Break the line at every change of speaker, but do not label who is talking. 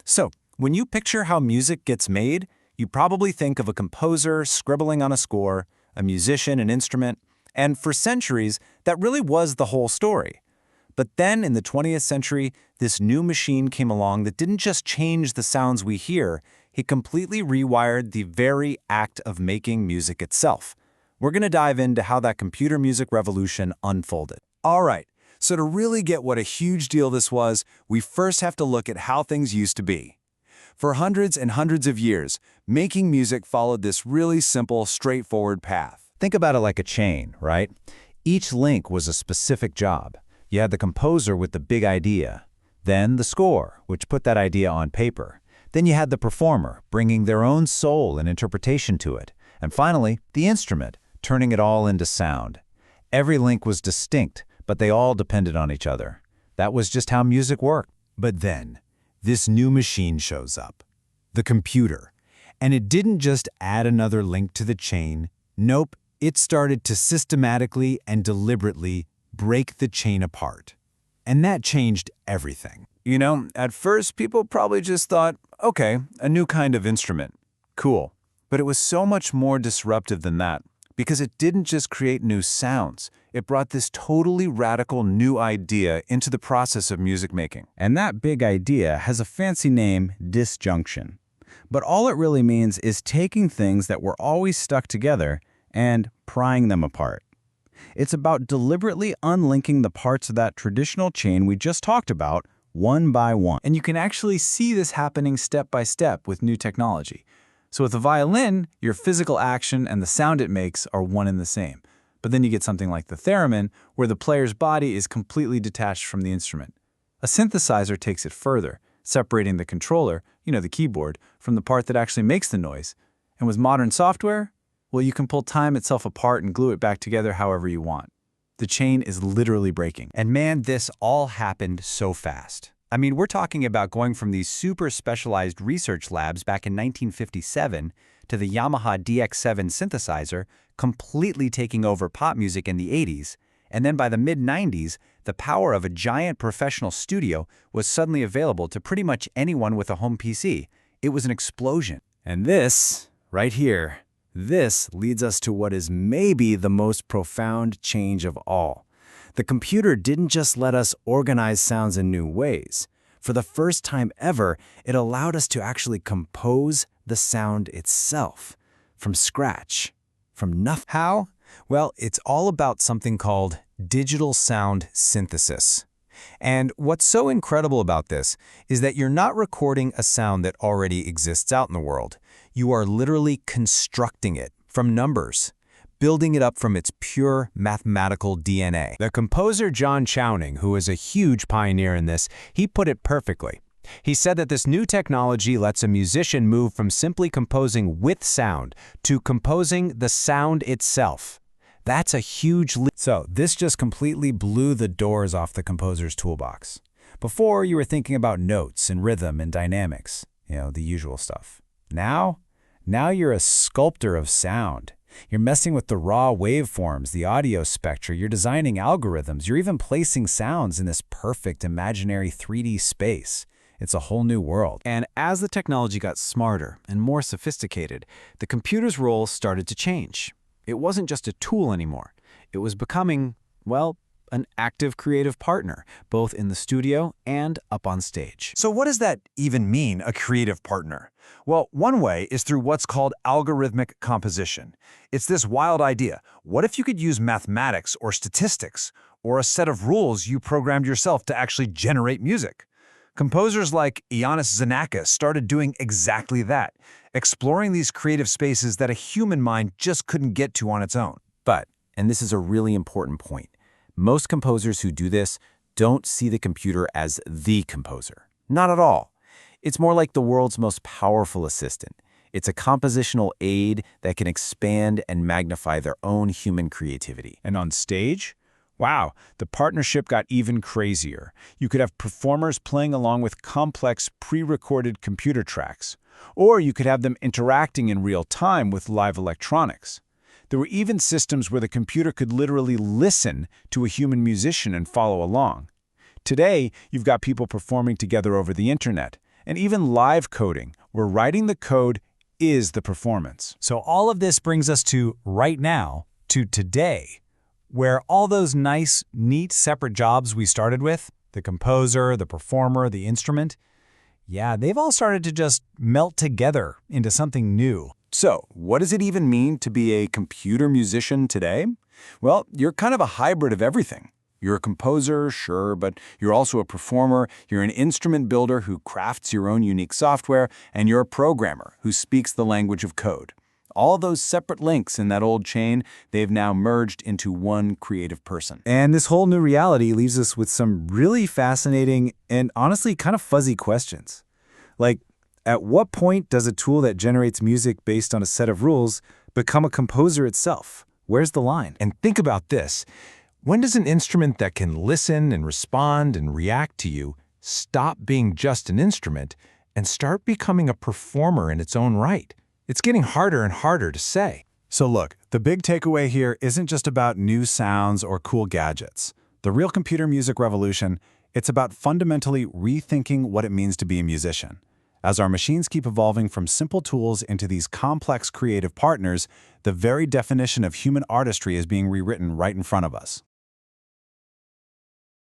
So, when you picture how music gets made, you probably think of a composer scribbling on a score, a musician an instrument, and for centuries, that really was the whole story. But then in the 20th century, this new machine came along that didn't just change the sounds we hear, it completely rewired the very act of making music itself. We're going to dive into how that computer music revolution unfolded.
All right, so to really get what a huge deal this was, we first have to look at how things used to be. For hundreds and hundreds of years, making music followed this really simple, straightforward path.
Think about it like a chain, right? Each link was a specific job. You had the composer with the big idea, then the score, which put that idea on paper. Then you had the performer, bringing their own soul and interpretation to it. And finally, the instrument, turning it all into sound. Every link was distinct, but they all depended on each other. That was just how music worked.
But then, this new machine shows up, the computer. And it didn't just add another link to the chain. Nope, it started to systematically and deliberately break the chain apart. And that changed everything. You know, at first, people probably just thought, okay, a new kind of instrument. Cool. But it was so much more disruptive than that, because it didn't just create new sounds. It brought this totally radical new idea into the process of music making.
And that big idea has a fancy name, disjunction. But all it really means is taking things that were always stuck together and prying them apart. It's about deliberately unlinking the parts of that traditional chain we just talked about one by one.
And you can actually see this happening step by step with new technology. So with a violin, your physical action and the sound it makes are one and the same. But then you get something like the theremin, where the player's body is completely detached from the instrument. A synthesizer takes it further, separating the controller, the keyboard, from the part that actually makes the noise. And with modern software, well, you can pull time itself apart and glue it back together however you want. The chain is literally breaking.
And man, this all happened so fast. I mean, we're talking about going from these super specialized research labs back in 1957 to the Yamaha DX7 synthesizer completely taking over pop music in the 80s, and then by the mid-90s, the power of a giant professional studio was suddenly available to pretty much anyone with a home PC. It was an explosion.
And this, right here, this leads us to what is maybe the most profound change of all. The computer didn't just let us organize sounds in new ways. For the first time ever, it allowed us to actually compose the sound itself, from scratch, from nothing. How? Well, it's all about something called digital sound synthesis. And what's so incredible about this is that you're not recording a sound that already exists out in the world. You are literally constructing it from numbers, building it up from its pure mathematical DNA. The composer John Chowning, who is a huge pioneer in this, he put it perfectly. He said that this new technology lets a musician move from simply composing with sound to composing the sound itself. That's a huge leap. So this just completely blew the doors off the composer's toolbox. Before, you were thinking about notes and rhythm and dynamics, the usual stuff. Now you're a sculptor of sound. You're messing with the raw waveforms, the audio spectra, you're designing algorithms, you're even placing sounds in this perfect imaginary 3D space. It's a whole new world.
And as the technology got smarter and more sophisticated, the computer's role started to change. It wasn't just a tool anymore. It was becoming, well, an active creative partner, both in the studio and up on stage.
So what does that even mean, a creative partner? Well, one way is through what's called algorithmic composition. It's this wild idea. What if you could use mathematics or statistics or a set of rules you programmed yourself to actually generate music? Composers like Ioannis Xenakis started doing exactly that, exploring these creative spaces that a human mind just couldn't get to on its own.
But, and this is a really important point, most composers who do this don't see the computer as the composer. Not at all. It's more like the world's most powerful assistant. It's a compositional aid that can expand and magnify their own human creativity.
And on stage? Wow, the partnership got even crazier. You could have performers playing along with complex pre-recorded computer tracks, or you could have them interacting in real time with live electronics. There were even systems where the computer could literally listen to a human musician and follow along. Today, you've got people performing together over the internet,
and even live coding, where writing the code is the performance.
So all of this brings us to right now, to today, where all those nice, neat, separate jobs we started with, the composer, the performer, the instrument, yeah, they've all started to just melt together into something new.
So, what does it even mean to be a computer musician today? Well, you're kind of a hybrid of everything. You're a composer, sure, but you're also a performer, you're an instrument builder who crafts your own unique software, and you're a programmer who speaks the language of code. All those separate links in that old chain, they've now merged into one creative person.
And this whole new reality leaves us with some really fascinating and honestly kind of fuzzy questions. Like, at what point does a tool that generates music based on a set of rules become a composer itself? Where's the line?
And think about this. When does an instrument that can listen and respond and react to you stop being just an instrument and start becoming a performer in its own right? It's getting harder and harder to say.
So look, the big takeaway here isn't just about new sounds or cool gadgets. The real computer music revolution, it's about fundamentally rethinking what it means to be a musician. As our machines keep evolving from simple tools into these complex creative partners, the very definition of human artistry is being rewritten right in front of us.